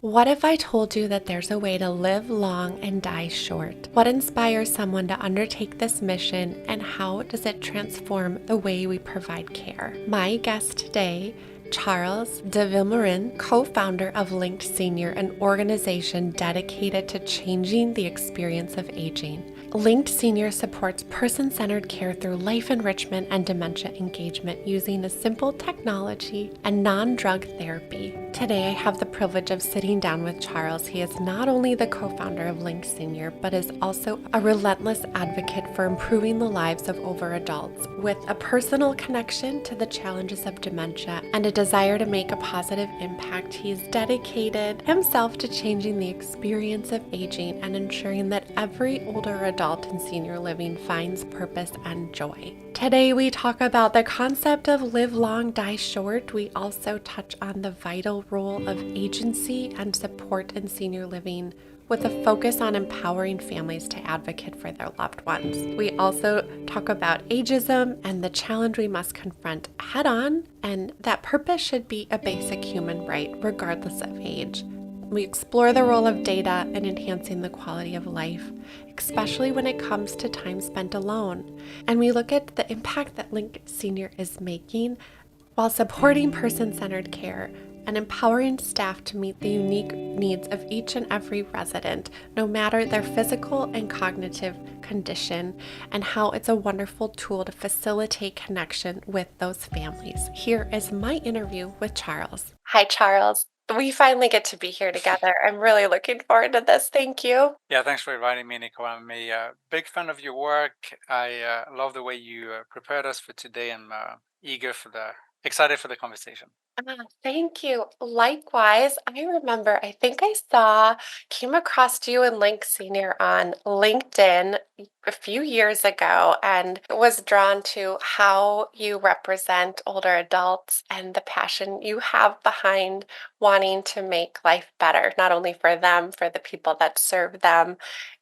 What if I told you that there's a way to live long and die short? What inspires someone to undertake this mission, and how does it transform the way we provide care? My guest today, Charles de Vilmorin, co-founder of Linked Senior, an organization dedicated to changing the experience of aging. Linked Senior supports person-centered care through life enrichment and dementia engagement using a simple technology and non-drug therapy. Today, I have the privilege of sitting down with Charles. He is not only the co-founder of Linked Senior, but is also a relentless advocate for improving the lives of older adults. With a personal connection to the challenges of dementia and a desire to make a positive impact, he's dedicated himself to changing the experience of aging and ensuring that every older adult in senior living finds purpose and joy. Today, we talk about the concept of live long, die short. We also touch on the vital role of agency and support in senior living, with a focus on empowering families to advocate for their loved ones. We also talk about ageism and the challenge we must confront head on, and that purpose should be a basic human right, regardless of age. We explore the role of data in enhancing the quality of life, especially when it comes to time spent alone. And we look at the impact that Linke Senior is making while supporting person-centered care and empowering staff to meet the unique needs of each and every resident, no matter their physical and cognitive condition, and how it's a wonderful tool to facilitate connection with those families. Here is my interview with Charles. Hi, Charles. We finally get to be here together. I'm really looking forward to this. Thank you. Yeah, thanks for inviting me, Nico. I'm a big fan of your work. I love the way you prepared us for today. I'm excited for the conversation. Thank you. Likewise, I remember, I think came across you and Link Senior on LinkedIn a few years ago and was drawn to how you represent older adults and the passion you have behind wanting to make life better, not only for them, for the people that serve them.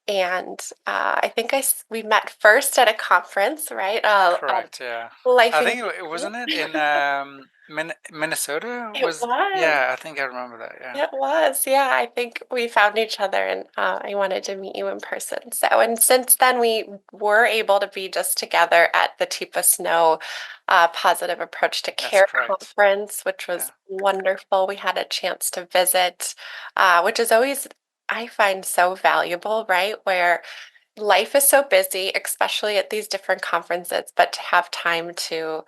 And I think we met first at a conference, right? Correct, yeah. Life I and think it wasn't it in Minnesota? It was. Yeah, I think I remember that. Yeah, It was, yeah. I think we found each other and I wanted to meet you in person. So, and since then, we were able to be just together at the Tipa Snow Positive Approach to that's Care correct. conference, which Yeah. was wonderful. We had a chance to visit, which is always, I find so valuable, right? Where life is so busy, especially at these different conferences, but to have time to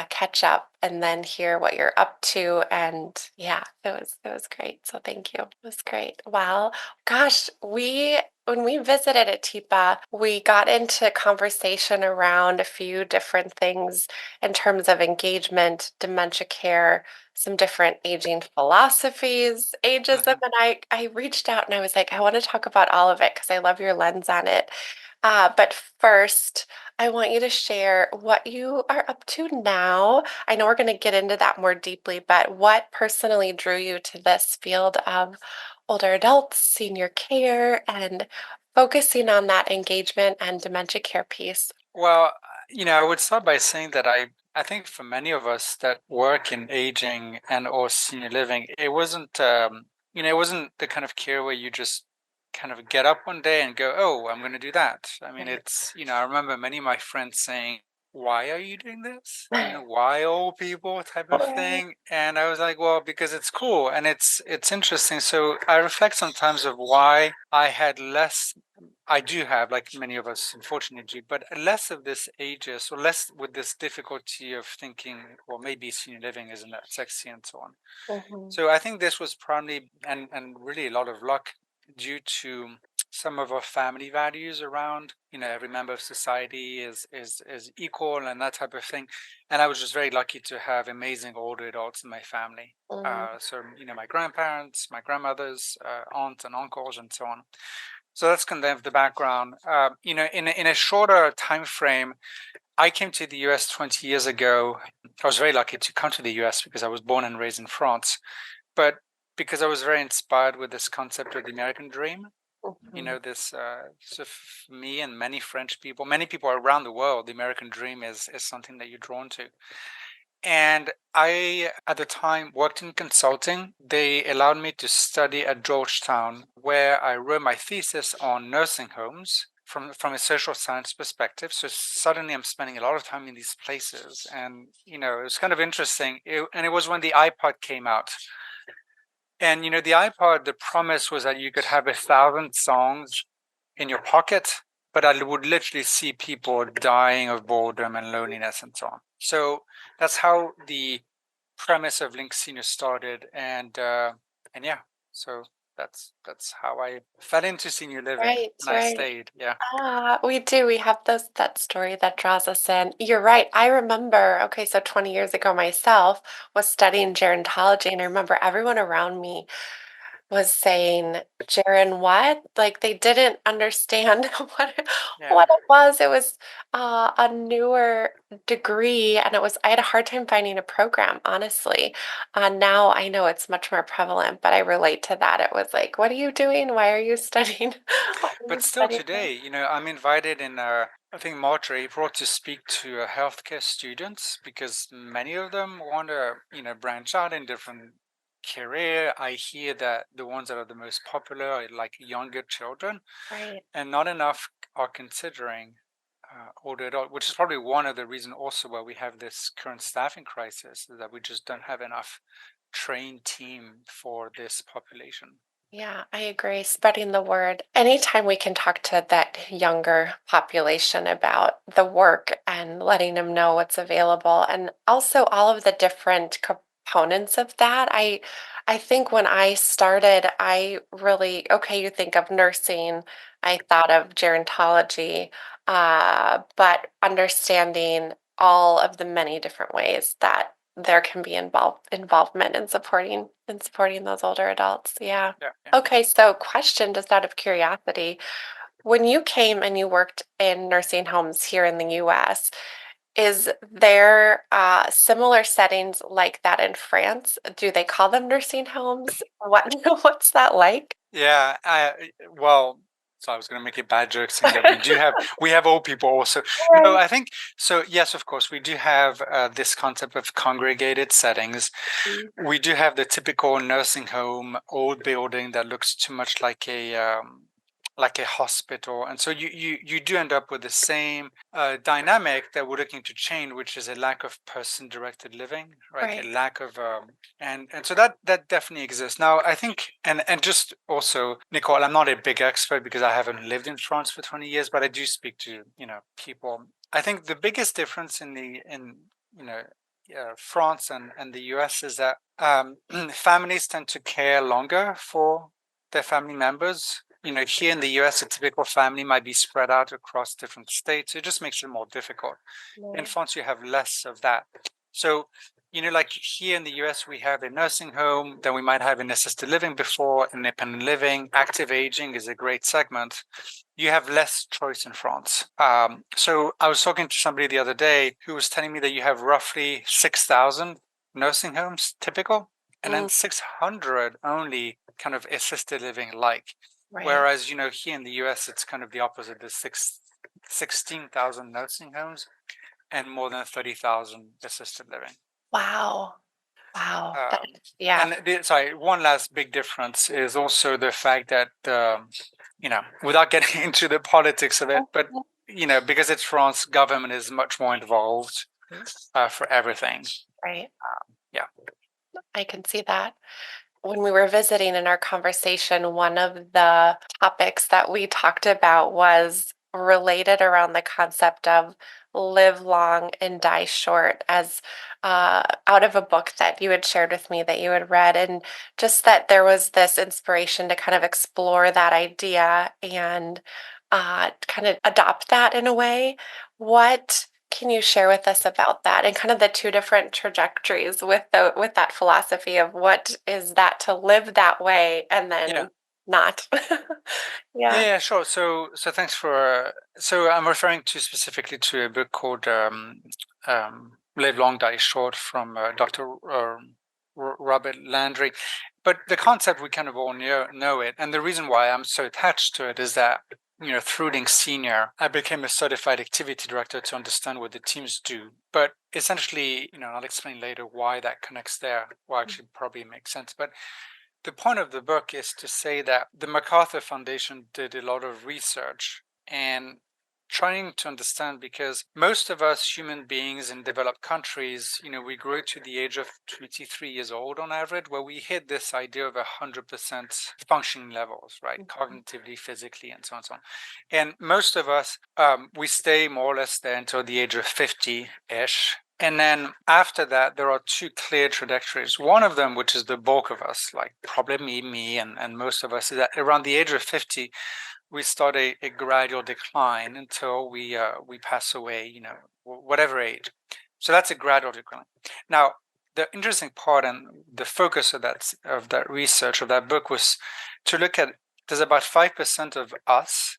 catch up and then hear what you're up to, and yeah, it was great. So thank you. It was great. Well, gosh, we when we visited at Tipa, we got into conversation around a few different things in terms of engagement, dementia care, some different aging philosophies, ageism, Hmm. and I reached out and I was like, I want to talk about all of it because I love your lens on it. But first, I want you to share what you are up to now. I know we're going to get into that more deeply, but what personally drew you to this field of older adults, senior care, and focusing on that engagement and dementia care piece? Well, I would start by saying that I think for many of us that work in aging and or senior living, it wasn't the kind of care where you just kind of get up one day and go, oh, I'm going to do that. I mean, I remember many of my friends saying, why are you doing this? Why old people type of Right. thing? And I was like, well, because it's cool and it's interesting. So I reflect sometimes of why I do have, like many of us, unfortunately, but less of this ages or less with this difficulty of thinking, well, maybe senior living isn't that sexy and so on. Mhm. So I think this was probably and really a lot of luck due to some of our family values around, every member of society is equal and that type of thing. And I was just very lucky to have amazing older adults in my family. Mhm. So my grandparents, my grandmothers, aunts and uncles, and so on. So that's kind of the background. In a shorter time frame, I came to the US 20 years ago. I was very lucky to come to the US because I was born and raised in France, but because I was very inspired with this concept of the American dream. Mhm. This so for me and many French people, many people around the world, the American dream is something that you're drawn to. And I, at the time, worked in consulting. They allowed me to study at Georgetown, where I wrote my thesis on nursing homes from a social science perspective. So suddenly I'm spending a lot of time in these places. And, it was kind of interesting. And it was when the iPod came out. And, the iPod, the promise was that you could have 1,000 songs in your pocket, but I would literally see people dying of boredom and loneliness and so on. So that's how the premise of Link Senior started, and yeah, so that's how I fell into senior living, Right, and I right. stayed. Yeah, We do. We have that story that draws us in. You're right. I remember, okay, so 20 years ago myself was studying gerontology, and I remember everyone around me was saying, Jaren, what? Like they didn't understand yeah. what it was. It was a newer degree, and I had a hard time finding a program, honestly. Now I know it's much more prevalent, but I relate to that. It was like, what are you doing? Why are you studying? Why are But you still studying this? today, I'm invited in, I think March or April to speak to healthcare students because many of them want to, branch out in different career. I hear that the ones that are the most popular are like younger children, Right. and not enough are considering older adult, which is probably one of the reasons also why we have this current staffing crisis, is that we just don't have enough trained team for this population. Yeah, I agree. Spreading the word. Anytime we can talk to that younger population about the work and letting them know what's available, and also all of the different components of that. I think when I started, I really, okay, you think of nursing, I thought of gerontology, but understanding all of the many different ways that there can be involvement in supporting those older adults. Yeah. Yeah, yeah. Okay, so question just out of curiosity, when you came and you worked in nursing homes here in the US, is there similar settings like that in France? Do they call them nursing homes? What what's that like? Yeah, well, so I was going to make a bad joke saying that we have old people also. No, Right. I think so. Yes, of course, we do have this concept of congregated settings. Mm, We do have the typical nursing home, old building that looks too much like a hospital, and so you do end up with the same dynamic that we're looking to change, which is a lack of person-directed living, right? A right. lack of and so that definitely exists. Now, I think, and just also, Nicole, I'm not a big expert because I haven't lived in France for 20 years, but I do speak to people. I think the biggest difference in you know France and the US is that families tend to care longer for their family members. Here in the US, a typical family might be spread out across different states. It just makes it more difficult. In Right. France, you have less of that. So, like here in the US, we have a nursing home, then we might have an assisted living before, independent living, active aging is a great segment. You have less choice in France. So I was talking to somebody the other day who was telling me that you have roughly 6,000 nursing homes typical, and then Mm, 600 only kind of assisted living like. right. Whereas, here in the US, it's kind of the opposite. There's 16,000 nursing homes and more than 30,000 assisted living. Wow. Wow. That, Um, yeah. and sorry, one last big difference is also the fact that, without getting into the politics of it, but, because it's France, government is much more involved for everything. Right. Yeah. I can see that. When we were visiting in our conversation, one of the topics that we talked about was related around the concept of live long and die short, as out of a book that you had shared with me that you had read, and just that there was this inspiration to kind of explore that idea and kind of adopt that in a way. What can you share with us about that and kind of the two different trajectories with that philosophy of what is that to live that way and Yeah. then not? Yeah, Yeah. yeah, sure. So thanks for. So I'm referring to specifically to a book called "Live Long, Die Short" from Dr. Robert Landry. But the concept we kind of all know it, and the reason why I'm so attached to it is that through Link Senior, I became a certified activity director to understand what the teams do. But essentially, I'll explain later why that connects there. Well, actually, probably makes sense. But the point of the book is to say that the MacArthur Foundation did a lot of research and trying to understand, because most of us human beings in developed countries, we grow to the age of 23 years old on average, where we hit this idea of 100% functioning levels, right? Cognitively, physically, and so on and so on. And most of us, we stay more or less there until the age of 50-ish. And then after that, there are two clear trajectories. One of them, which is the bulk of us, like probably me and most of us, is that around the age of 50, we start a gradual decline until we pass away, whatever age. So that's a gradual decline. Now, the interesting part and the focus of that research, of that book, was to look at, there's about 5% of us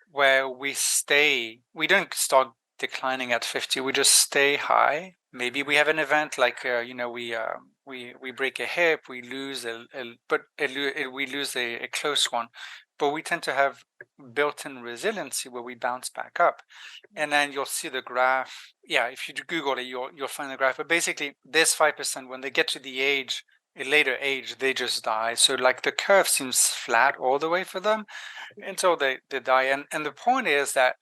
where we don't start declining at 50, we just stay high. Maybe we have an event like we break a hip, we lose we lose a close one, but we tend to have built-in resiliency where we bounce back up. And then you'll see the graph. Yeah, if you Google it, you'll find the graph. But basically, this 5%, when they get to a later age, they just die. So like the curve seems flat all the way for them until they die. And the point is that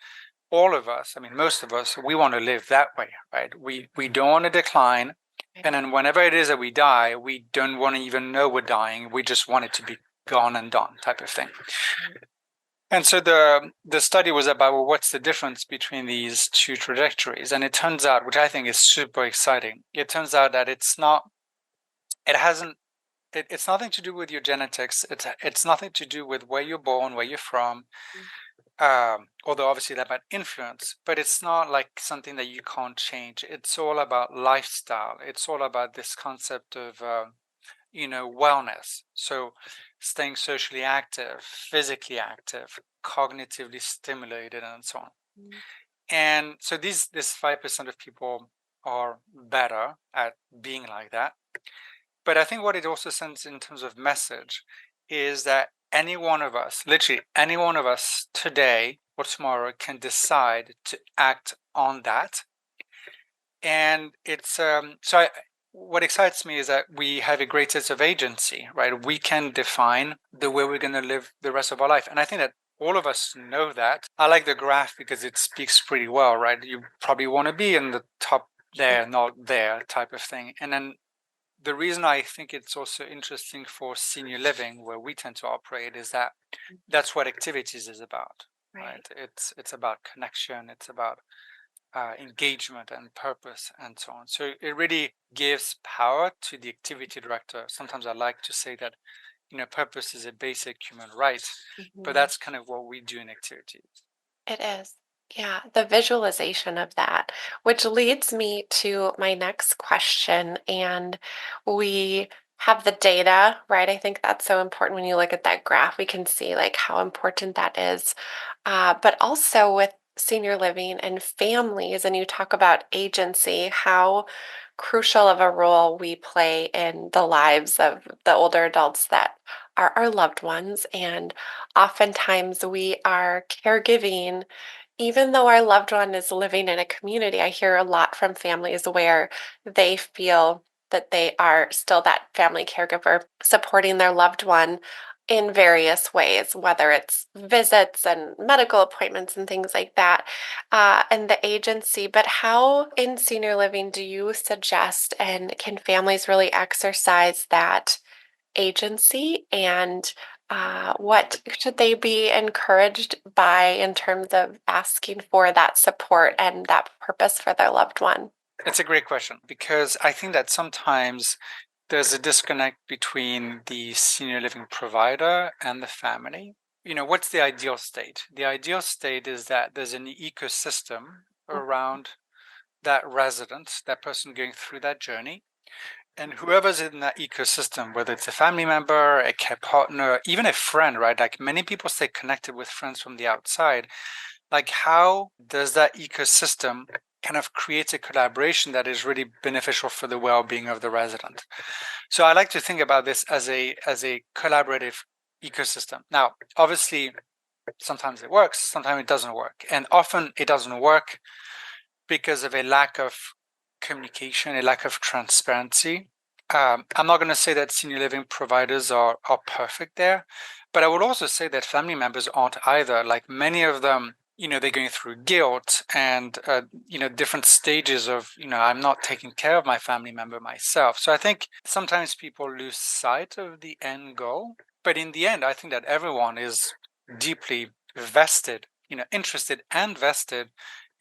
all of us, I mean, most of us, we want to live that way, right? We don't want to decline. And then whenever it is that we die, we don't want to even know we're dying. We just want it to be gone and done, type of thing. And so the study was about, well, what's the difference between these two trajectories? And it turns out, which I think is super exciting, it turns out that it's nothing to do with your genetics. It's nothing to do with where you're born, where you're from. Although obviously that might influence, but it's not like something that you can't change. It's all about lifestyle. It's all about this concept of wellness. So staying socially active, physically active, cognitively stimulated, and so on. And so this 5% of people are better at being like that. But I think what it also sends in terms of message is that any one of us, literally any one of us today or tomorrow, can decide to act on that. And it's what excites me is that we have a great sense of agency, right? We can define the way we're going to live the rest of our life. And I think that all of us know that. I like the graph because it speaks pretty well, right? You probably want to be in the top there, not there type of thing. And then the reason I think it's also interesting for senior living, where we tend to operate, is that that's what activities is about, right? It's about connection, it's about engagement and purpose and so on. So it really gives power to the activity director. Sometimes I like to say that, purpose is a basic human right, but that's kind of what we do in activities. It is. Yeah, the visualization of that, which leads me to my next question. And we have the data, right? I think that's so important. When you look at that graph, we can see like how important that is. But also with senior living and families, and you talk about agency, how crucial of a role we play in the lives of the older adults that are our loved ones. And oftentimes we are caregiving, even though our loved one is living in a community. I hear a lot from families where they feel that they are still that family caregiver supporting their loved one in various ways, whether it's visits and medical appointments and things like that, and the agency. But how in senior living do you suggest, and can families really exercise that agency, and what should they be encouraged by in terms of asking for that support and that purpose for their loved one? That's a great question, because I think that sometimes there's a disconnect between the senior living provider and the family. What's the ideal state? The ideal state is that there's an ecosystem around that resident, that person going through that journey. And whoever's in that ecosystem, whether it's a family member, a care partner, even a friend, right? Like many people stay connected with friends from the outside. Like, how does that ecosystem kind of create a collaboration that is really beneficial for the well-being of the resident? So I like to think about this as a collaborative ecosystem. Now, obviously, Sometimes it works, sometimes it doesn't work. And often it doesn't work because of a lack of communication, a lack of transparency. I'm not going to say that senior living providers are perfect there, but I would also say that family members aren't either. Like many of them, they're going through guilt and, different stages of, I'm not taking care of my family member myself. So I think sometimes people lose sight of the end goal. But in the end, I think that everyone is deeply vested, interested and vested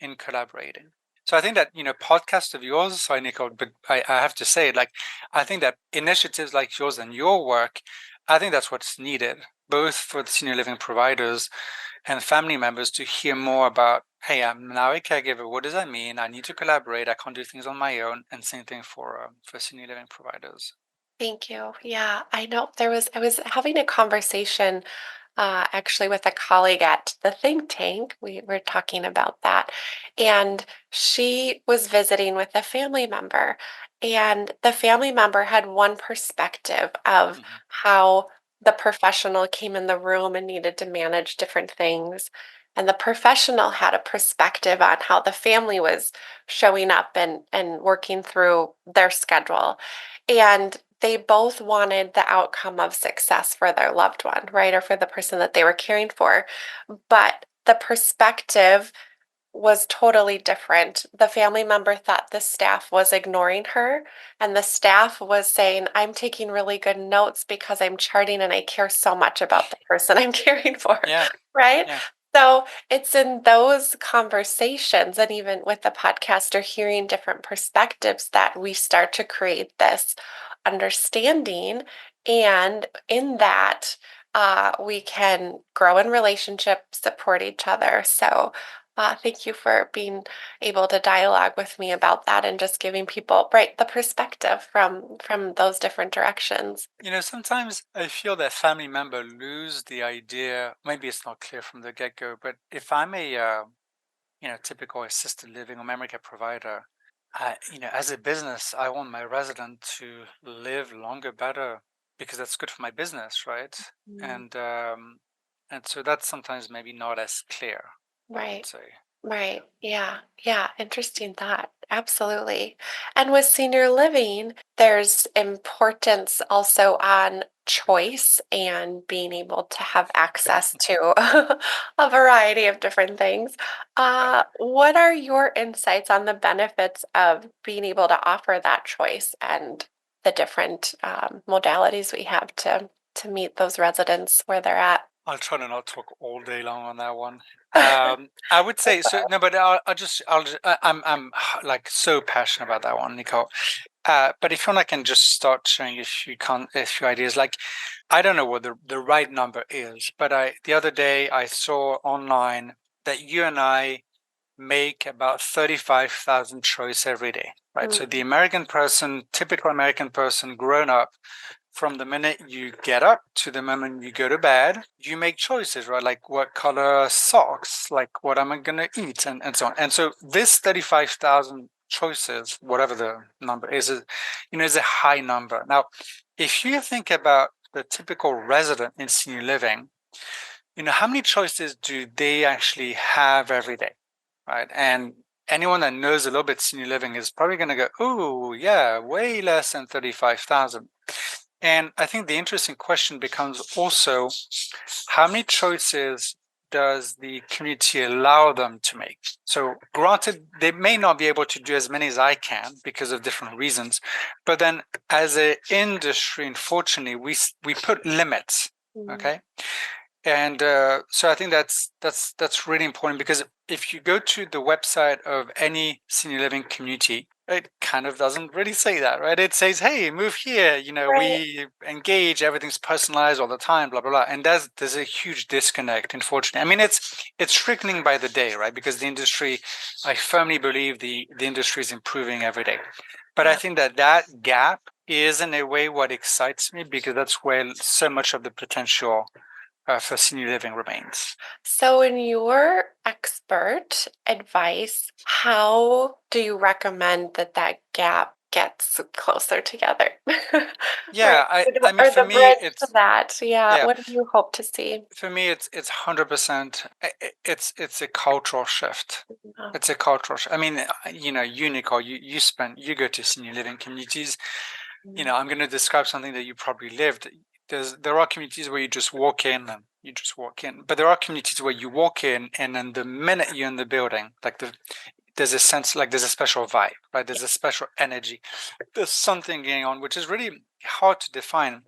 in collaborating. So I think that, podcasts of yours, sorry, Nicole, but I have to say, like, I think that initiatives like yours and your work, I think that's what's needed, both for the senior living providers and family members to hear more about, hey, I'm now a caregiver. What does that mean? I need to collaborate. I can't do things on my own. And same thing for senior living providers. Thank you. Yeah, I know I was having a conversation actually with a colleague at the think tank. We were talking about that. And she was visiting with a family member. And the family member had one perspective of Mm-hmm. how the professional came in the room and needed to manage different things. And the professional had a perspective on how the family was showing up and working through their schedule. And they both wanted the outcome of success for their loved one, right? Or for the person that they were caring for. But the perspective was totally different. The family member thought the staff was ignoring her, and the staff was saying, I'm taking really good notes because I'm charting and I care so much about the person I'm caring for, Yeah, right? yeah. So it's in those conversations, and even with the podcast or hearing different perspectives, that we start to create this understanding. And in that, we can grow in relationship, support each other. So, thank you for being able to dialogue with me about that and just giving people right the perspective from those different directions. Sometimes I feel that family member lose the idea. Maybe it's not clear from the get-go, but if I'm a typical assisted living or memory care provider, as a business, I want my resident to live longer, better, because that's good for my business, right? Mm. And so that's sometimes maybe not as clear, I would Right. say. Right. Yeah. Yeah. Interesting thought. Absolutely. And with senior living, there's importance also on choice and being able to have access to a variety of different things. Right. What are your insights on the benefits of being able to offer that choice and the different modalities we have to meet those residents where they're at? I'll try to not talk all day long on that one. I would say so. No, but I'm like so passionate about that one, Nicole. But if you want, I can just start sharing a few ideas. Like, I don't know what the right number is, but the other day I saw online that you and I make about 35,000 choices every day, right? So the Mm, American person, typical American person, grown up, from the minute you get up to the moment you go to bed, you make choices, right? Like what color socks, like what am I going to eat, and so on. And so this 35,000 choices, whatever the number is a high number. Now, if you think about the typical resident in senior living, how many choices do they actually have every day, right? And anyone that knows a little bit senior living is probably going to go, oh, yeah, way less than 35,000. And I think the interesting question becomes also, how many choices does the community allow them to make? So granted, they may not be able to do as many as I can because of different reasons, but then as an industry, unfortunately, we put limits, mm, okay? And so I think that's really important, because if you go to the website of any senior living community, it kind of doesn't really say that, right? It says, "Hey, move here. right. We engage. Everything's personalized all the time. Blah blah blah." And there's a huge disconnect, unfortunately. I mean, it's trickling by the day, right? Because the industry, I firmly believe the industry is improving every day. But I Yeah. think that gap is in a way what excites me, because that's where so much of the potential for senior living remains. So, in your expert advice, how do you recommend that gap gets closer together. Right. Yeah, I mean, Or for the me, bridge to it's that. Yeah. yeah, What do you hope to see? for me, it's 100%. It's a cultural shift. Oh, It's a cultural. I mean, you Nicole, you go to senior living communities. mm, I'm going to describe something that you probably lived. There are communities where you just walk in and you just walk in, but there are communities where you walk in and then the minute you're in the building, there's a sense, like there's a special vibe, right? There's a special energy. There's something going on, which is really hard to define.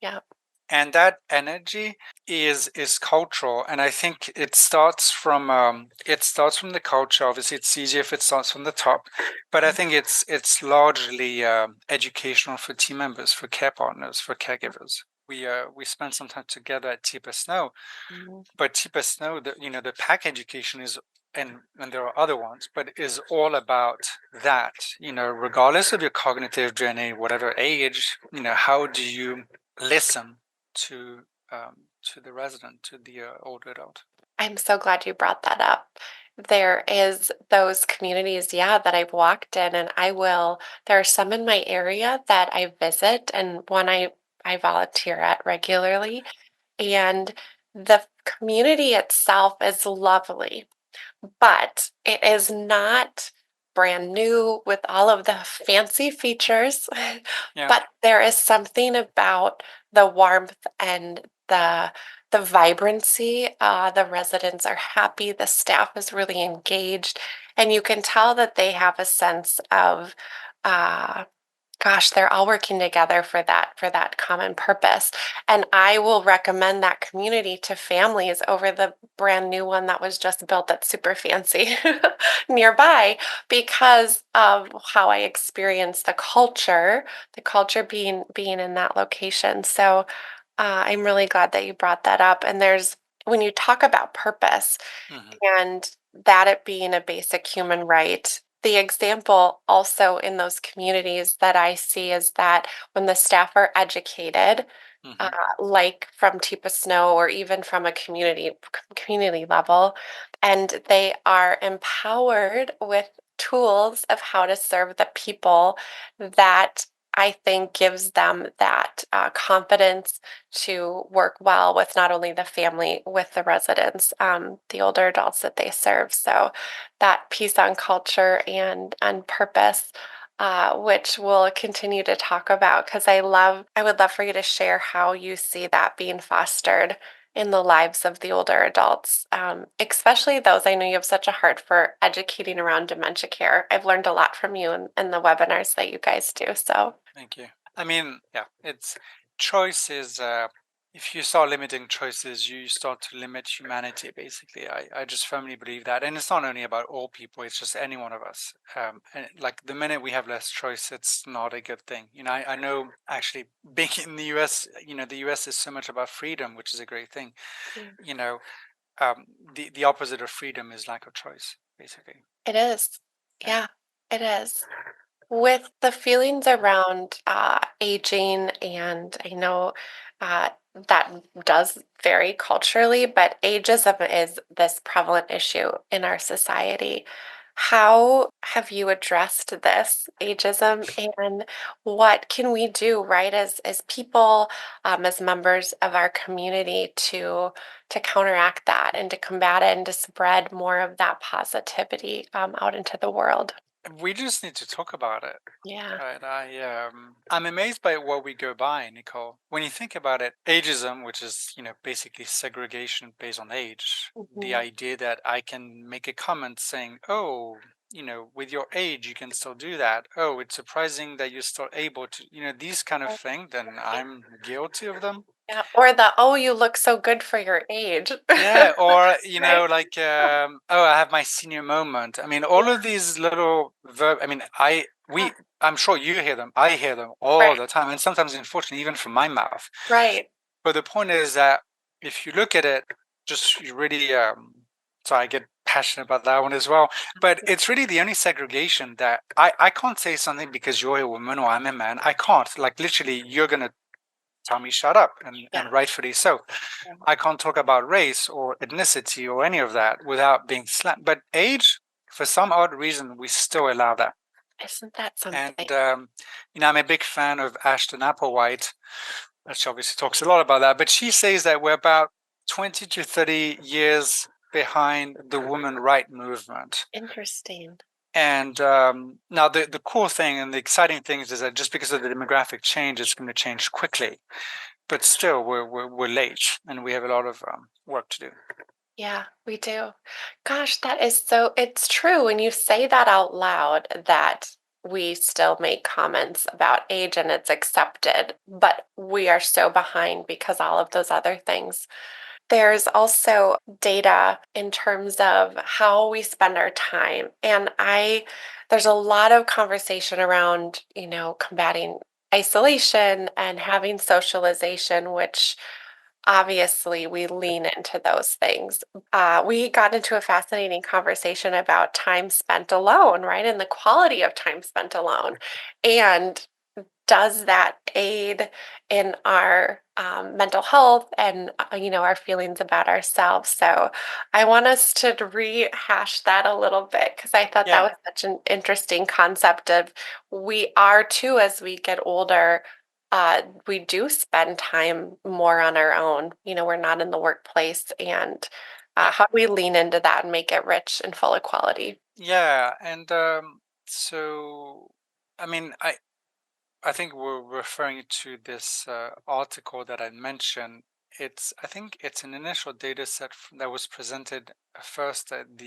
yeah. And that energy is cultural, and I think it starts from the culture. Obviously, it's easier if it starts from the top, but I think it's largely educational for team members, for care partners, for caregivers. We spent some time together at Tipa Snow, Mhm. but Tipa Snow, the pack education is, and there are other ones, but is all about that. Regardless of your cognitive journey, whatever age, how do you listen to the resident, to the older adult? I'm so glad you brought that up. There is those communities, yeah, that I've walked in, and there are some in my area that I visit, and one I volunteer at regularly. And the community itself is lovely, but it is not brand new with all of the fancy features. Yeah. But there is something about the warmth and the vibrancy. The residents are happy, the staff is really engaged, and you can tell that they have a sense of uh, gosh, they're all working together for that common purpose. And I will recommend that community to families over the brand new one that was just built that's super fancy nearby because of how I experienced the culture being in that location. So I'm really glad that you brought that up. And there's when you talk about purpose, Hmm. and that it being a basic human right. The example also in those communities that I see is that when the staff are educated, uh, Hmm. like from Teepa Snow or even from a community level, and they are empowered with tools of how to serve the people, that I think gives them that confidence to work well with not only the family, with the residents, the older adults that they serve. So that piece on culture and purpose, which we'll continue to talk about, because I would love for you to share how you see that being fostered in the lives of the older adults, especially those. I know you have such a heart for educating around dementia care. I've learned a lot from you and the webinars that you guys do. So, Thank you. I mean, yeah, it's choice is if you start limiting choices, you start to limit humanity, basically. I just firmly believe that. And it's not only about all people, it's just any one of us. And like the minute we have less choice, it's not a good thing. I know actually being in the US, the US is so much about freedom, which is a great thing. yeah. You know, um, the opposite of freedom is lack of choice, basically. It is. Yeah. Yeah, it is. With the feelings around aging, and I know uh, that does vary culturally, but ageism is this prevalent issue in our society. How have you addressed this ageism, and what can we do, right, as people, as members of our community, to counteract that and to combat it and to spread more of that positivity out into the world? We just need to talk about it. Yeah. Right. I'm amazed by what we go by, Nicole. When you think about it, ageism, which is, basically segregation based on age, the Mhm. idea that I can make a comment saying, oh, with your age, you can still do that. Oh, it's surprising that you're still able to, these kind of things, then I'm guilty of them. Yeah, or the, "Oh, you look so good for your age." Yeah, or Right? like oh, I have my senior moment. I mean, all Yeah, of these little verb. I mean, yeah, I'm sure you hear them. I hear them all right, the time, and sometimes, unfortunately, even from my mouth. right. But the point is that if you look at it, just you really, so I get passionate about that one as well. But it's really the only segregation that I can't say something because you're a woman or I'm a man. I can't. Like literally, you're gonna tell me shut up, Yeah, and rightfully so. yeah. I can't talk about race or ethnicity or any of that without being slapped. But age, for some odd reason, we still allow that. Isn't that And something? I'm a big fan of Ashton Applewhite. She obviously talks a lot about that, but she says that we're about 20 to 30 years behind the women right movement. Interesting. And now the cool thing and the exciting thing is that just because of the demographic change, it's going to change quickly. But still, we're late, and we have a lot of work to do. Yeah, we do. Gosh, that is so, it's true when you say that out loud that we still make comments about age and it's accepted, but we are so behind because all of those other things. There's also data in terms of how we spend our time. And there's a lot of conversation around, combating isolation and having socialization, which obviously we lean into those things. We got into a fascinating conversation about time spent alone, right? And the quality of time spent alone. And does that aid in our mental health and our feelings about ourselves? So I want us to rehash that a little bit because I thought that Yeah, was such an interesting concept of we are too as we get older. We do spend time more on our own. We're not in the workplace, and yeah, how do we lean into that and make it rich and full of quality? yeah. And so, I mean, I think we're referring to this article that I mentioned. I think it's an initial data set that was presented first at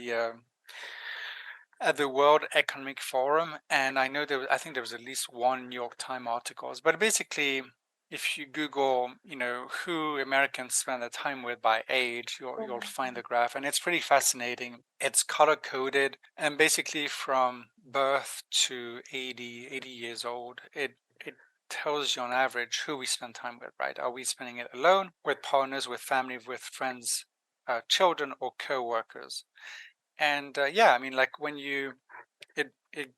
the World Economic Forum, and I think there was at least one New York Times articles. But basically, if you Google, who Americans spend their time with by age, you'll find the graph, and it's pretty fascinating. It's color coded, and basically from birth to 80 years old, it tells you on average who we spend time with, right? Are we spending it alone, with partners, with family, with friends, children, or co-workers? And yeah, I mean, like when you it it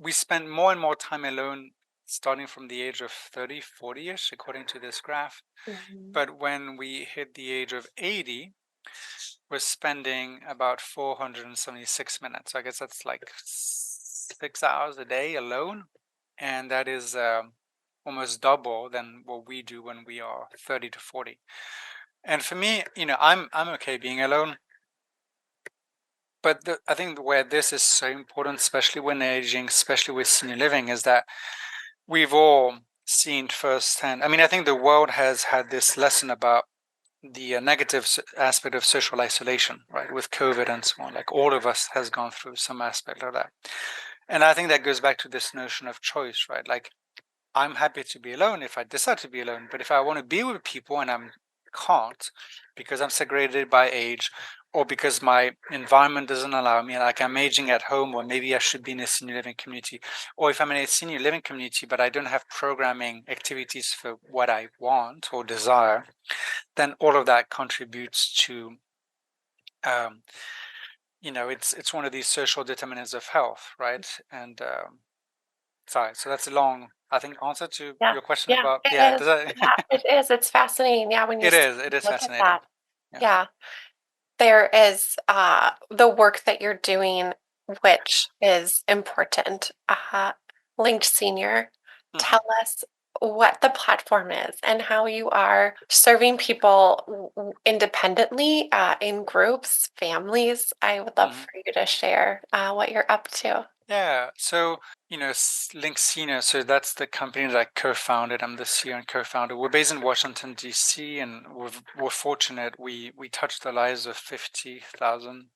we spend more and more time alone starting from the age of 30, 40ish, according to this graph. Mhm. But when we hit the age of 80, we're spending about 476 minutes. So I guess that's like 6 hours a day alone, and that is almost double than what we do when we are 30 to 40. And for me, I'm okay being alone. But I think where this is so important, especially when aging, especially with senior living, is that we've all seen firsthand. I mean, I think the world has had this lesson about the negative aspect of social isolation, right, with COVID and so on. Like all of us has gone through some aspect of that. And I think that goes back to this notion of choice, right? Like I'm happy to be alone if I decide to be alone. But if I want to be with people and I can't because I'm segregated by age or because my environment doesn't allow me, like I'm aging at home, or maybe I should be in a senior living community, or if I'm in a senior living community but I don't have programming activities for what I want or desire, then all of that contributes to um, it's one of these social determinants of health, right? And sorry, so that's a long, I think, answer to Yeah, your question yeah, about, yeah, it is. does that Yeah, it is. It's fascinating. Yeah, when you it is look at fascinating. that. Yeah. Yeah, there is the work that you're doing, which is important. Linked Senior, Hmm. tell us what the platform is and how you are serving people independently, in groups, families. I would love Hmm. for you to share what you're up to. Yeah. So, Link Senior, so that's the company that I co-founded. I'm the CEO and co-founder. We're based in Washington, D.C., and we're fortunate. We touch the lives of 50,000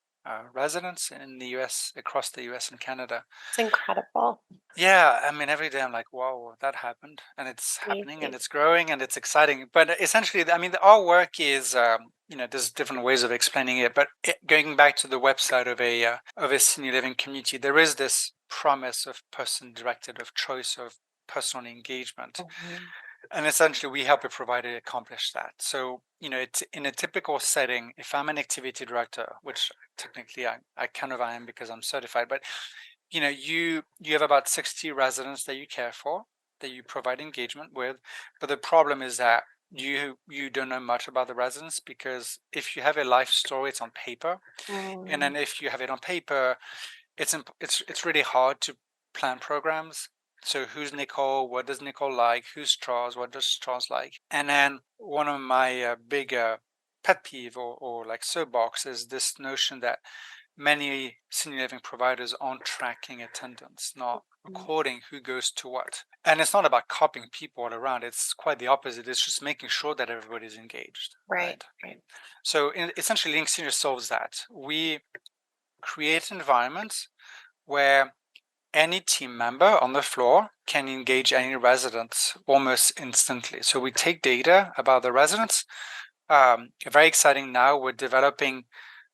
residents in the U.S., across the U.S. and Canada. It's incredible. Yeah, I mean, every day I'm like, wow, that happened, and it's happening, and Amazing. it's growing, and it's exciting. But essentially, I mean, our work is, there's different ways of explaining it. But going back to the website of a senior living community, there is this promise of person-directed, of choice, of personal engagement, Mhm. and essentially, we help a provider accomplish that. So, it's in a typical setting. If I'm an activity director, which technically I kind of am because I'm certified, but you have about 60 residents that you care for, that you provide engagement with. But the problem is that you don't know much about the residents, because if you have a life story, it's on paper. And Mm. then if you have it on paper, it's really hard to plan programs. So who's Nicole? What does Nicole like? Who's Charles? What does Charles like? And then one of my big pet peeve or like soapbox is this notion that many senior living providers aren't tracking attendance, not recording who goes to what. And it's not about copying people all around. It's quite the opposite. It's just making sure that everybody's engaged. Right. So essentially, Link Senior solves that. We create environments where any team member on the floor can engage any residents almost instantly. So we take data about the residents. Very exciting now, we're developing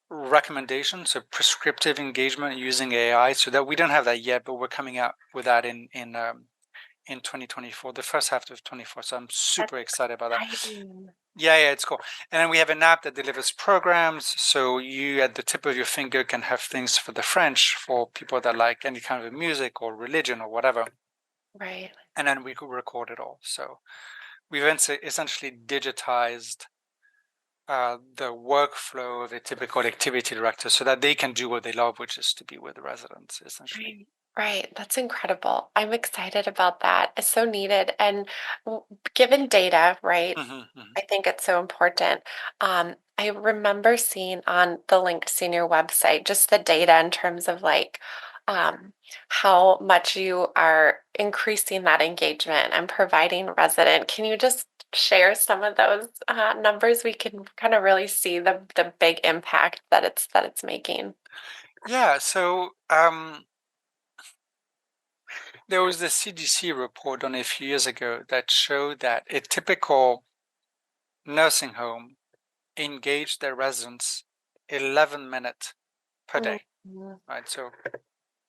recommendations, so prescriptive engagement using AI, so that we don't have that yet, but we're coming out with that in 2024, the first half of 24. So I'm super excited about that. Yeah, it's cool. And then we have an app that delivers programs. So you at the tip of your finger can have things for the French, for people that like any kind of music or religion or whatever. Right. And then we could record it all. So we've essentially digitized the workflow of a typical activity director so that they can do what they love, which is to be with the residents, essentially. Right. That's incredible. I'm excited about that. It's so needed. And given data, right? I think it's so important. I remember seeing on the Linked Senior website just the data in terms of like how much you are increasing that engagement and providing resident. Can you just share some of those numbers? We can kind of really see the big impact that it's making. Yeah. So there was this CDC report on a few years ago that showed that a typical nursing home engaged their residents 11 minutes per day, right? So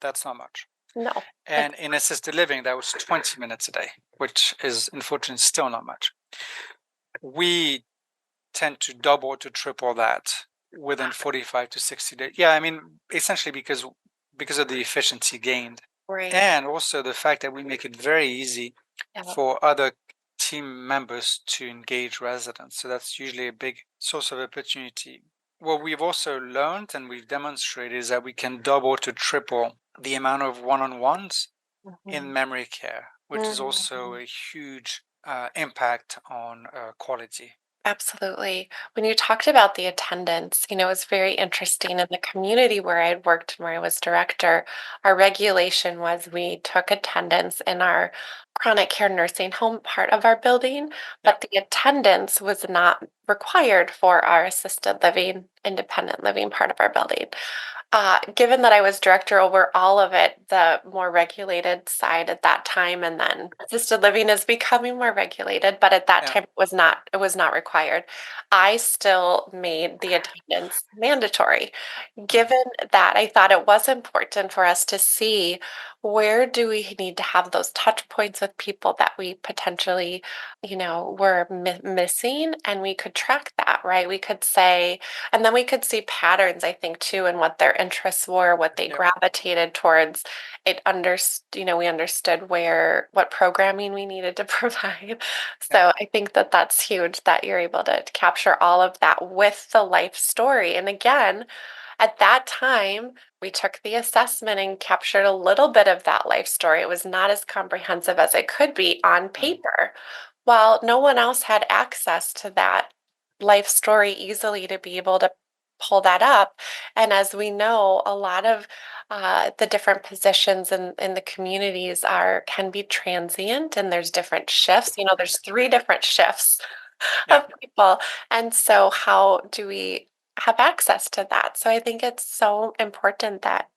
that's not much. No. And in assisted living, that was 20 minutes a day, which is unfortunately still not much. We tend to double to triple that within 45 to 60 days. Yeah, I mean, essentially because of the efficiency gained. Right. And also the fact that we make it very easy for other team members to engage residents. So that's usually a big source of opportunity. What we've also learned and we've demonstrated is that we can double to triple the amount of one-on-ones in memory care, which is also a huge impact on quality. Absolutely. When you talked about the attendance, it was very interesting in the community where I had worked where I was director. Our regulation was we took attendance in our chronic care nursing home part of our building, but the attendance was not required for our assisted living, independent living part of our building. Given that I was director over all of it, the more regulated side at that time, and then assisted living is becoming more regulated, but at that time it was not required. I still made the attendance mandatory. Given that, I thought it was important for us to see where do we need to have those touch points with people that we potentially, were missing, and we could track that, right? We could say, and then we could see patterns, I think, too, in what their interests were, what they gravitated towards. We understood what programming we needed to provide. So I think that that's huge that you're able to capture all of that with the life story. And again, at that time, we took the assessment and captured a little bit of that life story. It was not as comprehensive as it could be on paper. While no one else had access to that life story easily to be able to pull that up. And as we know, a lot of the different positions in the communities can be transient, and there's different shifts. There's 3 different shifts of people. And so how do we have access to that? So I think it's so important that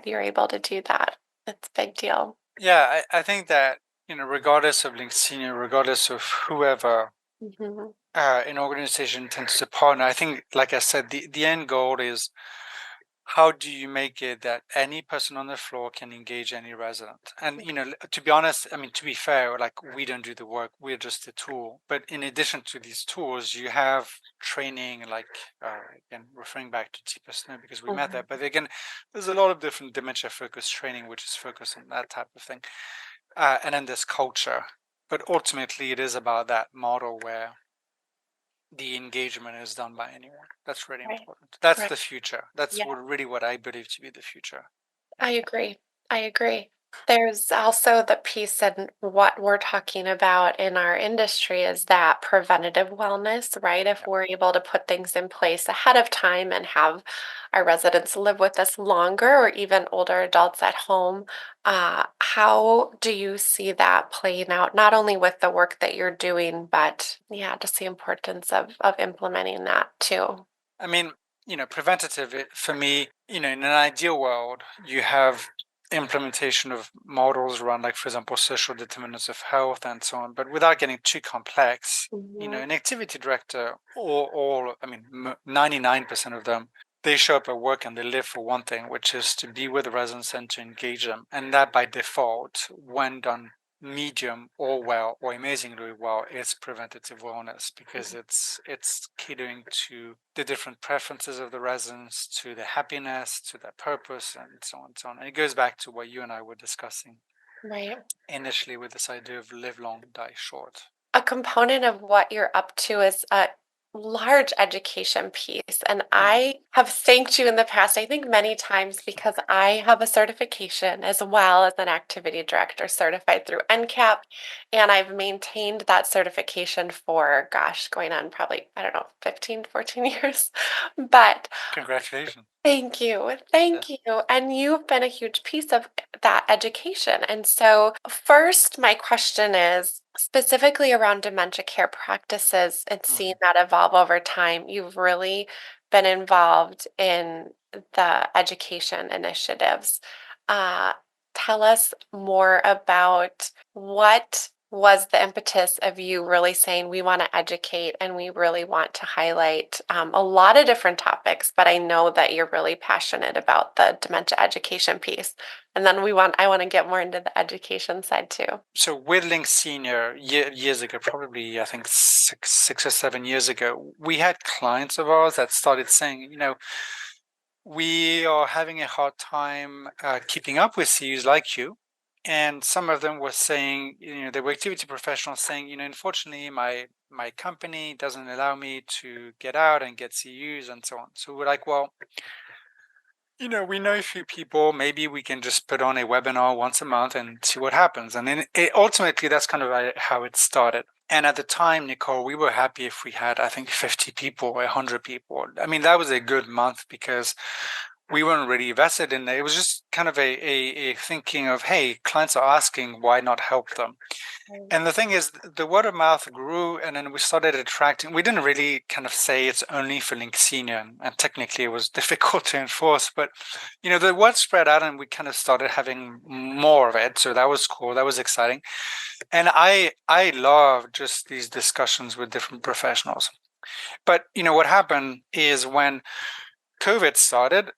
you're able to do that. It's a big deal. Yeah, I think that, regardless of Link Senior, regardless of whoever Mhm. an organization tends to partner, I think, like I said, the end goal is how do you make it that any person on the floor can engage any resident? And, to be honest, I mean, to be fair, like we don't do the work, we're just a tool. But in addition to these tools, you have training, like, again, referring back to T-Personal because we met there. But again, there's a lot of different dementia focused training, which is focused on that type of thing. And then there's culture. But ultimately, it is about that model where the engagement is done by anyone. That's really important. That's the future. That's really what I believe to be the future. I agree. I agree. There's also the piece in what we're talking about in our industry is that preventative wellness, right? If Yeah. we're able to put things in place ahead of time and have our residents live with us longer or even older adults at home, how do you see that playing out, not only with the work that you're doing, but yeah, just the importance of implementing that too? I mean, preventative for me, in an ideal world, you have implementation of models around, like, for example, social determinants of health and so on, but without getting too complex. Mhm. An activity director, or I mean, 99% of them, they show up at work and they live for one thing, which is to be with the residents and to engage them. And that by default, when done medium or well or amazingly well, is preventative wellness, because it's catering to the different preferences of the residents, to their happiness, to their purpose, and so on and so on. And it goes back to what you and I were discussing Right. initially with this idea of live long, die short. A component of what you're up to is a large education piece. And Mm. I have thanked you in the past, I think many times, because I have a certification as well as an activity director certified through NCAP. And I've maintained that certification for, gosh, going on probably, I don't know, 15, 14 years. But Congratulations. thank you. Yeah. Thank you. And you've been a huge piece of that education. And so, first, my question is specifically around dementia care practices and seeing Mhm. that evolve over time. You've really been involved in the education initiatives. Uh, Tell us more about what was the impetus of you really saying we want to educate and we really want to highlight a lot of different topics, but I know that you're really passionate about the dementia education piece. And then I want to get more into the education side too. So with Link Senior, years ago, probably I think 6 or 7 years ago, we had clients of ours that started saying, we are having a hard time keeping up with CUs like you. And some of them were saying, they were activity professionals saying, unfortunately, my company doesn't allow me to get out and get CUs and so on. So we're like, well, we know a few people. Maybe we can just put on a webinar once a month and see what happens. And then ultimately, that's kind of how it started. And at the time, Nicole, we were happy if we had, I think, 50 people or 100 people. I mean, that was a good month because we weren't really invested in it. It was just kind of a thinking of, hey, clients are asking, why not help them? Right. And the thing is, the word of mouth grew, and then we started attracting. We didn't really kind of say it's only for Link Senior, and technically it was difficult to enforce. But the word spread out, and we kind of started having more of it. So that was cool. That was exciting, and I love just these discussions with different professionals. But what happened is when COVID started.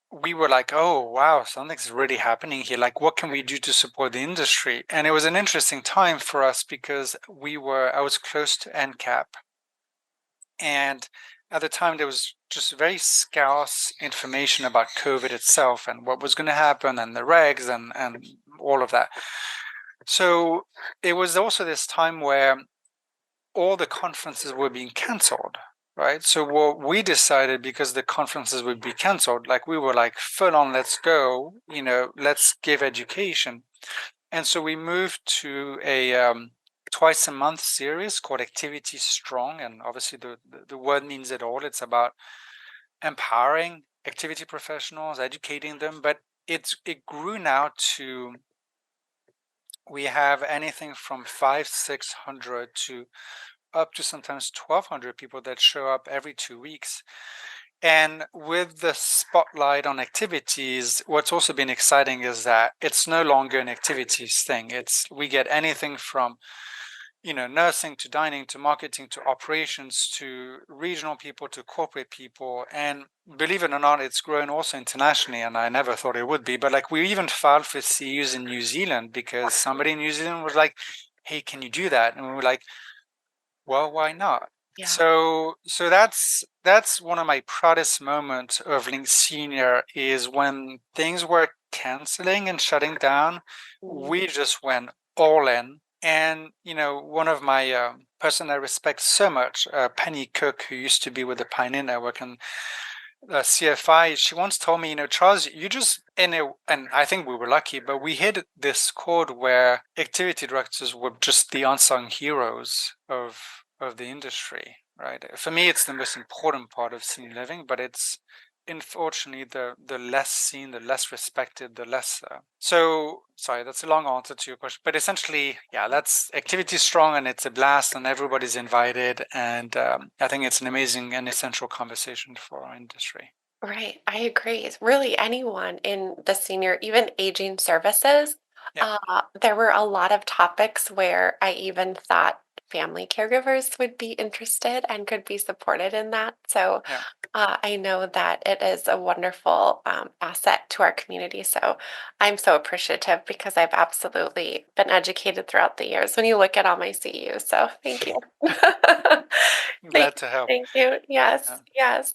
We were like, oh, wow, something's really happening here. Like, what can we do to support the industry? And it was an interesting time for us because I was close to NCAP. And at the time, there was just very scarce information about COVID itself and what was going to happen and the regs and all of that. So it was also this time where all the conferences were being canceled, right? So what we decided, because the conferences would be canceled, like we were like full on, let's go, let's give education. And so we moved to a twice a month series called Activity Strong. And obviously the word means it all. It's about empowering activity professionals, educating them, but it grew now to, we have anything from 500-600 to up to sometimes 1,200 people that show up every 2 weeks. And with the spotlight on activities, what's also been exciting is that it's no longer an activities thing. We get anything from nursing to dining to marketing to operations to regional people to corporate people. And believe it or not, it's grown also internationally, and I never thought it would be. But like, we even filed for CUs in New Zealand because somebody in New Zealand was like, hey, can you do that? And we were like, well, why not? Yeah. So that's one of my proudest moments of Link Senior, is when things were canceling and shutting down, Mhm. we just went all in. And one of my person I respect so much, Penny Cook, who used to be with the Pioneer Network, and CFI, she once told me, Charles, you just and I think we were lucky, but we hit this chord where activity directors were just the unsung heroes of the industry, right? For me, it's the most important part of senior living, but it's unfortunately the less seen, the less respected, the less. So sorry, that's a long answer to your question, but essentially, yeah, that's activity strong and it's a blast and everybody's invited, and I think it's an amazing and essential conversation for our industry. Right, I agree. It's really anyone in the senior, even aging services. Yeah, There were a lot of topics where I even thought family caregivers would be interested and could be supported in that. So yeah. I know that it is a wonderful asset to our community. So I'm so appreciative because I've absolutely been educated throughout the years when you look at all my CEUs. So thank you. Thank Glad to help. thank you. Yeah. Yes, yes.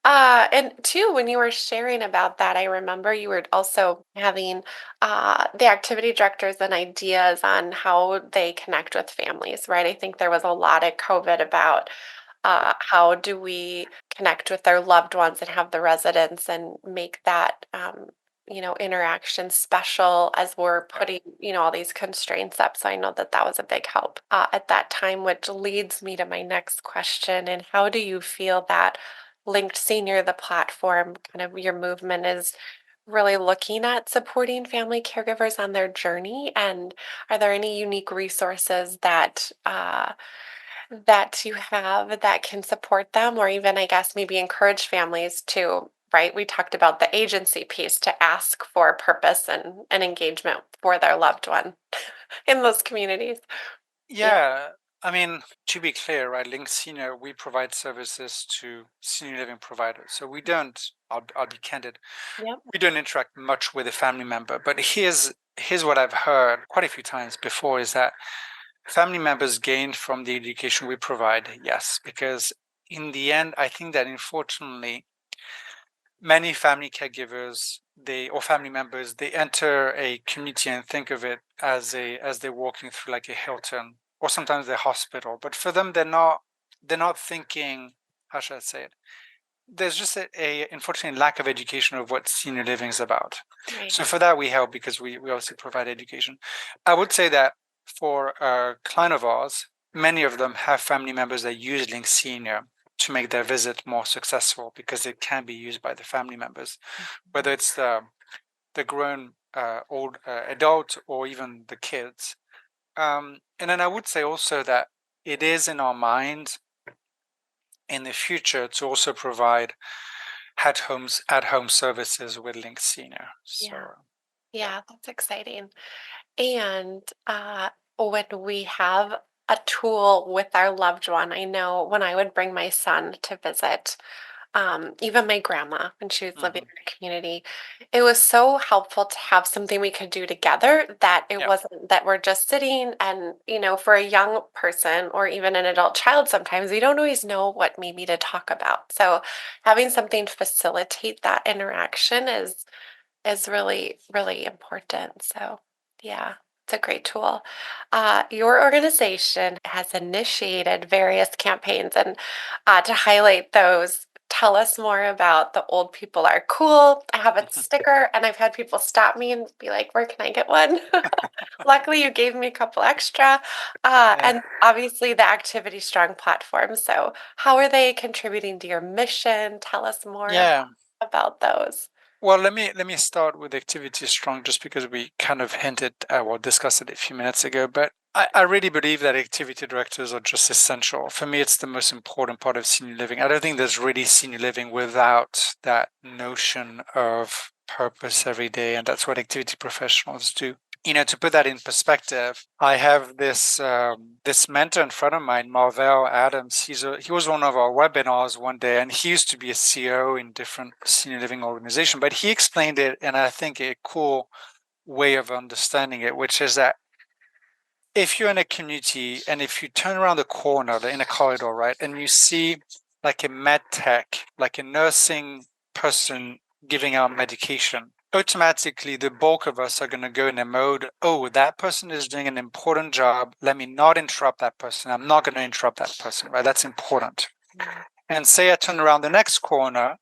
And two, when you were sharing about that, I remember you were also having the activity directors and ideas on how they connect with families, right? I think there was a lot of COVID about how do we connect with their loved ones and have the residents and make that interaction special as we're Yeah. putting all these constraints up. So I know that that was a big help at that time, which leads me to my next question. And how do you feel that Linked Senior, the platform, kind of your movement is really looking at supporting family caregivers on their journey? And are there any unique resources that you have that can support them, or even, I guess, maybe encourage families to, right? We talked about the agency piece to ask for purpose and engagement for their loved one in those communities. Yeah. Yeah. I mean, to be clear, right, Link Senior, we provide services to senior living providers. So we don't, I'll be candid, Yep. we don't interact much with a family member. But here's what I've heard quite a few times before is that family members gain from the education we provide, yes, because in the end, I think that unfortunately, many family caregivers or family members, they enter a community and think of it as they're walking through like a Hilton or sometimes the hospital, but for them they're not thinking, how should I say it, there's just a unfortunately lack of education of what senior living is about. Right. So for that we help because we also provide education. I would say that for a client of ours, many of them have family members that use Link Senior to make their visit more successful because it can be used by the family members, whether it's the grown old adult or even the kids. And then I would say also that it is in our mind in the future to also provide at home services with Link Senior. So Yeah. yeah. Yeah, that's exciting. And when we have a tool with our loved one, I know when I would bring my son to visit, even my grandma when she was living Hmm. in a community, it was so helpful to have something we could do together that it Yeah. wasn't that we're just sitting and, for a young person or even an adult child, sometimes we don't always know what maybe to talk about. So having something to facilitate that interaction is really, really important. So, yeah, it's a great tool. Your organization has initiated various campaigns, and to highlight those, tell us more about the Old People Are Cool. I have a sticker, and I've had people stop me and be like, "Where can I get one?" Luckily, you gave me a couple extra. Yeah. And obviously, the Activity Strong platform. So, how are they contributing to your mission? Tell us more Yeah. about those. Well, let me start with activity strong, just because we kind of hinted or discussed it a few minutes ago. But I really believe that activity directors are just essential. For me, it's the most important part of senior living. I don't think there's really senior living without that notion of purpose every day, and that's what activity professionals do. To put that in perspective, I have this mentor in front of mine, Marvell Adams. He was one of our webinars one day, and he used to be a CEO in different senior living organizations. But he explained it, and I think a cool way of understanding it, which is that if you're in a community and if you turn around the corner in a corridor, right, and you see like a med tech, like a nursing person giving out medication, automatically the bulk of us are going to go in a mode, oh, that person is doing an important job. Let me not interrupt that person. I'm not going to interrupt that person, right? That's important. Mm. And say I turn around the next corner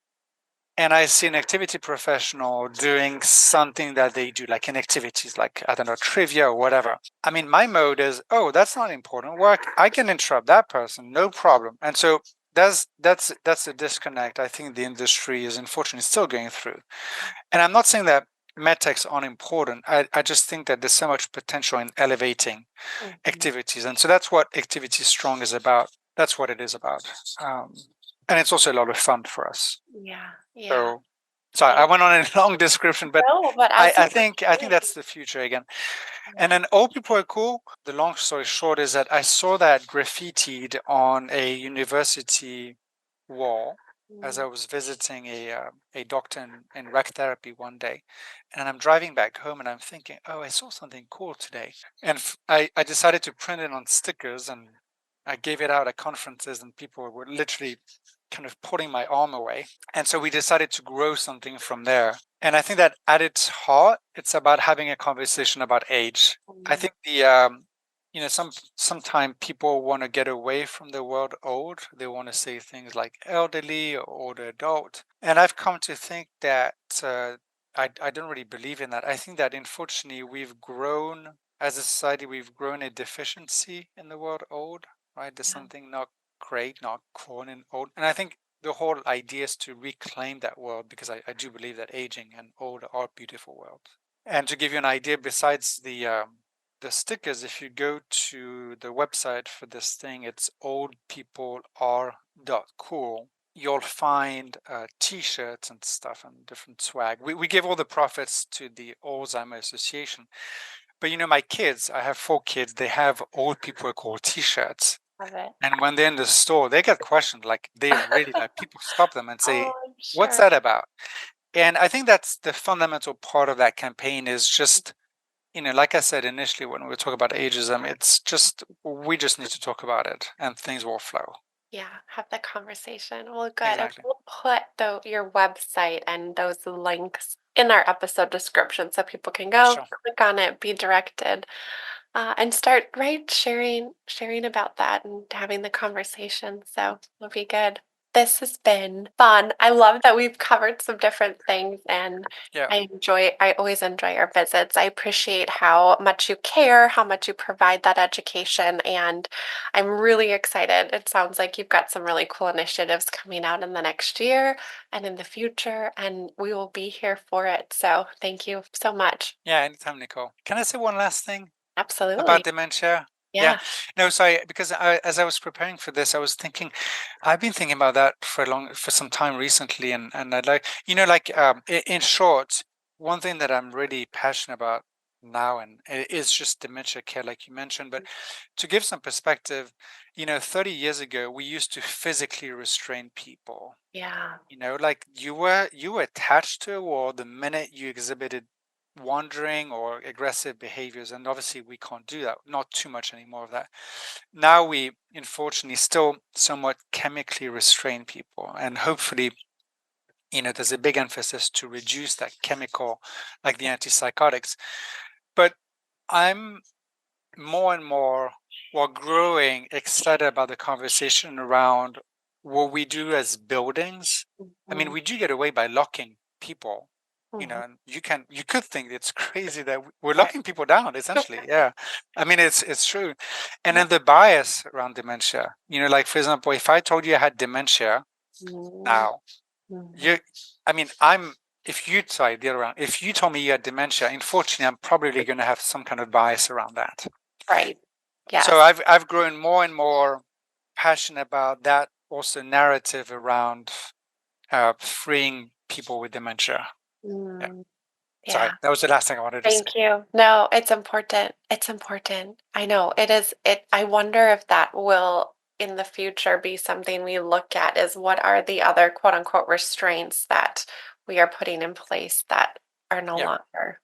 and I see an activity professional doing something that they do, like in activities, like, I don't know, trivia or whatever. I mean, my mode is, oh, that's not important work. I can interrupt that person, no problem. And so that's a disconnect I think the industry is unfortunately still going through. And I'm not saying that medtechs aren't important. I just think that there's so much potential in elevating activities. And so that's what Activity Strong is about. That's what it is about. Um, and it's also a lot of fun for us. Yeah, yeah. So sorry, I went on a long description, but No, but I, as I you think I think that's the future again. And yeah. then old people are cool. The long story short is that I saw that graffitied on a university wall as I Mm. was visiting a doctor in rec therapy one day, and I'm driving back home and I'm thinking, oh, I saw something cool today, and I decided to print it on stickers and I gave it out at conferences and people were literally kind of pulling my arm away. And so we decided to grow something from there. And I think that at its heart, it's about having a conversation about age. I think sometimes people want to get away from the word old. They want to say things like elderly or older adult. And I've come to think that I don't really believe in that. I think that unfortunately we've grown as a society, we've grown a deficiency in the word old, right? There's something not great, not cool and old. And I think the whole idea is to reclaim that world because I do believe that aging and old are beautiful worlds. And to give you an idea, besides the stickers, if you go to the website for this thing, it's oldpeopleare.cool. You'll find t-shirts and stuff and different swag. We give all the profits to the Alzheimer Association. But my kids, I have 4 kids, they have old people called t-shirts. Love it. And when they're in the store, they get questioned. Like they really like people stop them and say, Oh, I'm "What's sure. that about?" And I think that's the fundamental part of that campaign is just, like I said initially when we talk about ageism, it's just we just need to talk about it and things will flow. Yeah, have the conversation. Well, good. And Exactly. we'll put your website and those links in our episode description so people can go Sure. click on it, be directed, and start sharing about that and having the conversation. So it'll be good. This has been fun. I love that we've covered some different things and Yeah. I always enjoy our visits. I appreciate how much you care, how much you provide that education, and I'm really excited. It sounds like you've got some really cool initiatives coming out in the next year and in the future, and we will be here for it. So thank you so much. Yeah. Anytime, Nicole. Can I say one last thing about Absolutely. dementia? Yeah. Yeah. No, sorry, because as I was preparing for this, I was thinking, I've been thinking about that for some time recently, and I'd like, in short, one thing that I'm really passionate about now and is just dementia care, like you mentioned. But to give some perspective, 30 years ago, we used to physically restrain people. Yeah. Like you were attached to a wall the minute you exhibited wandering or aggressive behaviors, and obviously we can't do that, not too much anymore of that. Now we unfortunately still somewhat chemically restrain people, and hopefully there's a big emphasis to reduce that chemical, like the antipsychotics. But I'm more and more, while growing, excited about the conversation around what we do as buildings. I mean, Mhm. we do get away by locking people, Mhm. and you could think it's crazy that we're Right. locking people down, essentially. Yeah. I mean, it's true. And Yeah. then the bias around dementia, like for example, if I told you I had dementia Mhm. now, Mhm. you, I mean, I'm, if you, sorry, the other round, if you told me you had dementia, unfortunately, I'm probably going to have some kind of bias around that. Right. So Yes. I've grown more and more passionate about that also narrative around freeing people with dementia. Yeah. Mm. Sorry, Yeah. that was the last thing I wanted to say. Thank you. No, it's important. It's important. I know it is. I wonder if that will in the future be something we look at is what are the other quote unquote restraints that we are putting in place that are no Yeah, longer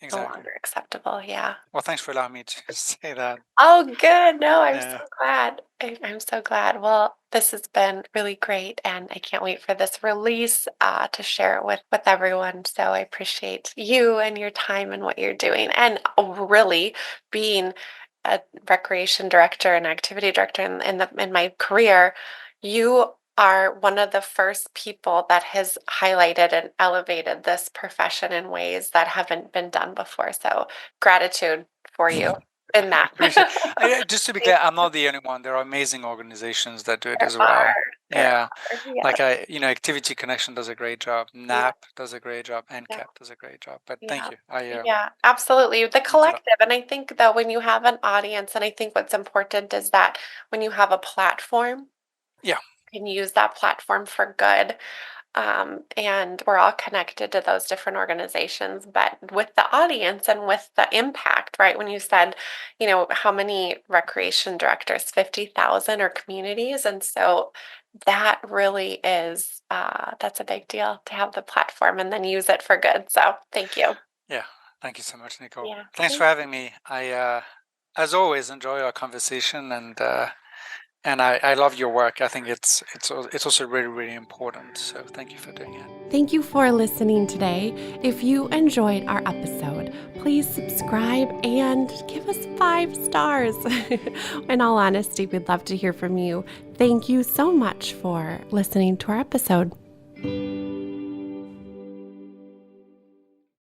no exactly. longer acceptable. Yeah. Well, thanks for allowing me to say that. Oh, good. No, I'm so Yeah. glad. I'm so glad. Well, this has been really great, and I can't wait for this release to share it with everyone. So I appreciate you and your time and what you're doing, and really being a recreation director and activity director in my career. You are one of the first people that has highlighted and elevated this profession in ways that haven't been done before. So gratitude for you in that. Appreciate. Just to be Thank clear, I'm not the only one. There are amazing organizations that do it There as are, well. there Yeah, are, yeah, like Activity Connection does a great job. yeah, NAP does a great job. yeah, NCAP does a great job. But thank yeah. you. I Yeah, absolutely. The eat it up. collective. And I think that when you have an audience, and I think what's important is that when you have a platform, Yeah, you can use that platform for good. And we're all connected to those different organizations, but with the audience and with the impact, right? When you said, how many recreation directors, 50,000 or communities. And so that really is, that's a big deal to have the platform and then use it for good. So thank you. yeah. Thank you so much, Nicole. Yeah. Thanks for having me. As always, enjoy our conversation, and I love your work. I think it's also really, really important. So thank you for doing it. Thank you for listening today. If you enjoyed our episode, please subscribe and give us 5 stars. In all honesty, we'd love to hear from you. Thank you so much for listening to our episode.